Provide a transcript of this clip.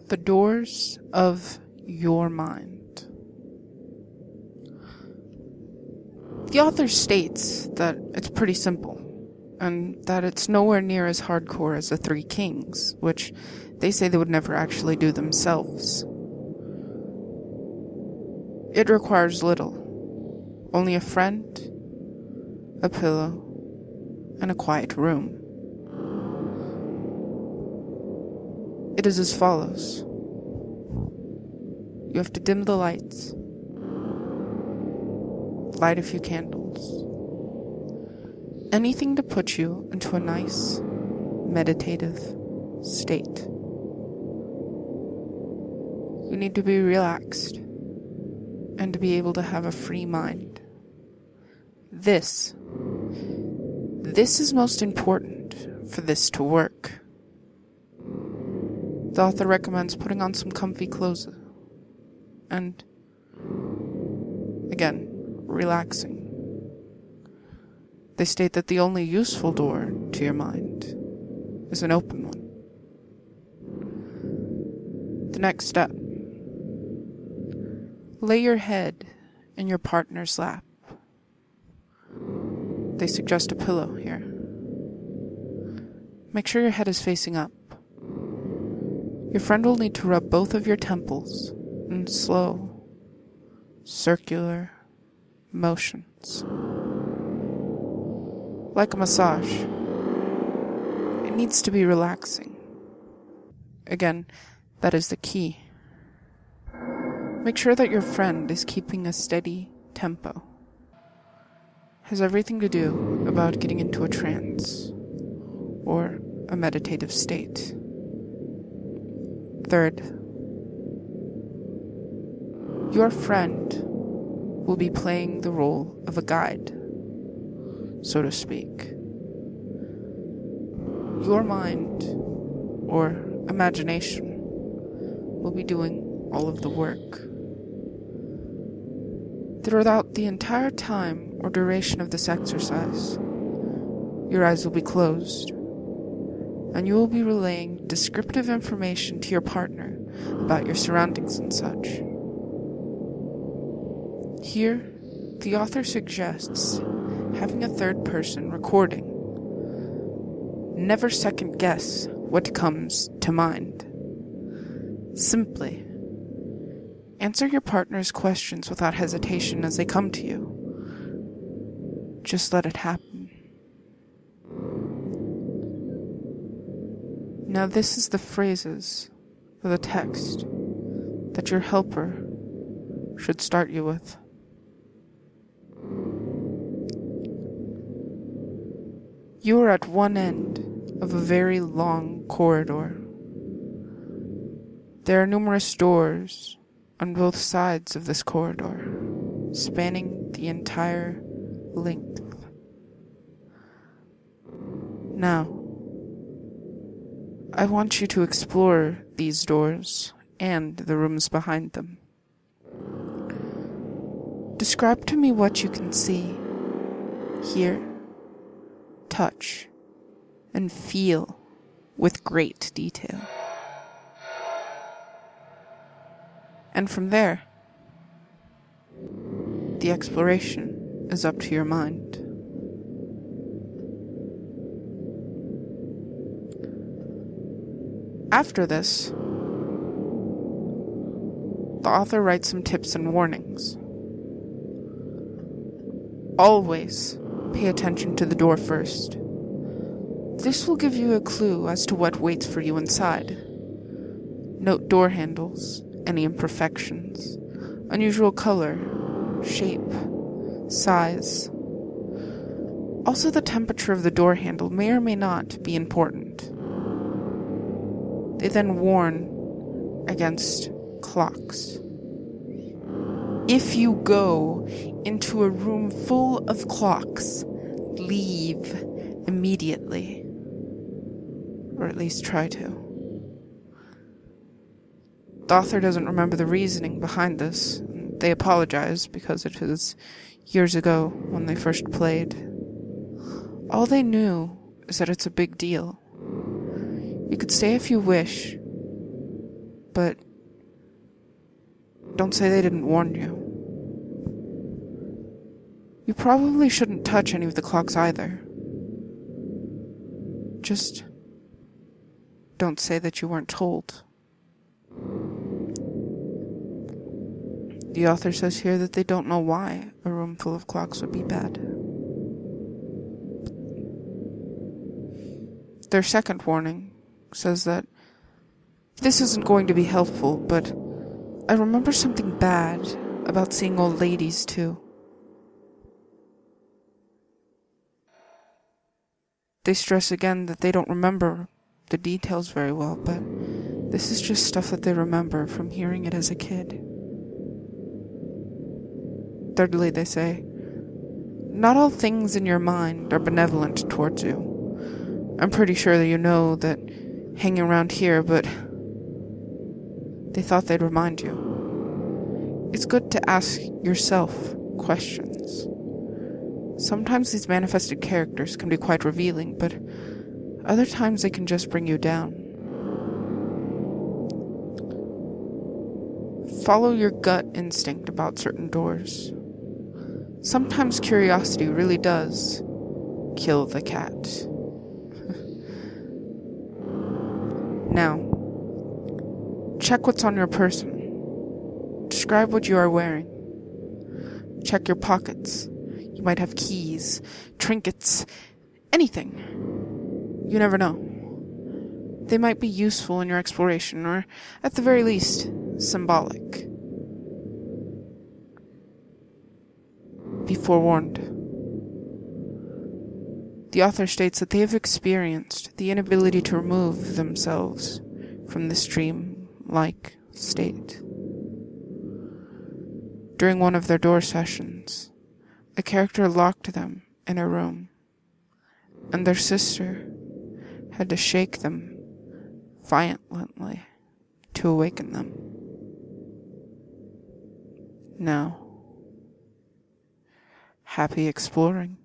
The doors of your mind. The author states that it's pretty simple, and that it's nowhere near as hardcore as the Three Kings, which they say they would never actually do themselves. It requires little. Only a friend, a pillow, and a quiet room. It is as follows. You have to dim the lights, light a few candles, anything to put you into a nice, meditative state. You need to be relaxed and to be able to have a free mind. This is most important for this to work. The author recommends putting on some comfy clothes and, again, relaxing. They state that the only useful door to your mind is an open one. The next step. Lay your head in your partner's lap. They suggest a pillow here. Make sure your head is facing up. Your friend will need to rub both of your temples in slow, circular motions. Like a massage. It needs to be relaxing. Again, that is the key. Make sure that your friend is keeping a steady tempo. Has everything to do about getting into a trance or a meditative state. Third, your friend will be playing the role of a guide, so to speak. Your mind, or imagination, will be doing all of the work. Throughout the entire time or duration of this exercise, your eyes will be closed, and you will be relaying descriptive information to your partner about your surroundings and such. Here, the author suggests having a third person recording. Never second guess what comes to mind. Simply answer your partner's questions without hesitation as they come to you. Just let it happen. Now this is the phrases or the text that your helper should start you with. You are at one end of a very long corridor. There are numerous doors on both sides of this corridor, spanning the entire length. Now, I want you to explore these doors and the rooms behind them. Describe to me what you can see, hear, touch, and feel with great detail. And from there, the exploration is up to your mind. After this, the author writes some tips and warnings. Always pay attention to the door first. This will give you a clue as to what waits for you inside. Note door handles, any imperfections, unusual color, shape, size. Also, the temperature of the door handle may or may not be important. They then warn against clocks. If you go into a room full of clocks, leave immediately. Or at least try to. The author doesn't remember the reasoning behind this. They apologize because it was years ago when they first played. All they knew is that it's a big deal. You could stay if you wish, but don't say they didn't warn you. You probably shouldn't touch any of the clocks either. Just don't say that you weren't told. The author says here that they don't know why a room full of clocks would be bad. Their second warning says that this isn't going to be helpful, but I remember something bad about seeing old ladies too. They stress again that they don't remember the details very well, but this is just stuff that they remember from hearing it as a kid. Thirdly, they say, not all things in your mind are benevolent towards you. I'm pretty sure that you know that hanging around here, but they thought they'd remind you. It's good to ask yourself questions. Sometimes these manifested characters can be quite revealing, but other times they can just bring you down. Follow your gut instinct about certain doors. Sometimes curiosity really does kill the cat. Now, check what's on your person. Describe what you are wearing. Check your pockets. You might have keys, trinkets, anything. You never know. They might be useful in your exploration, or at the very least, symbolic. Be forewarned. The author states that they have experienced the inability to remove themselves from this dream-like state. During one of their door sessions, a character locked them in a room, and their sister had to shake them violently to awaken them. Now, happy exploring.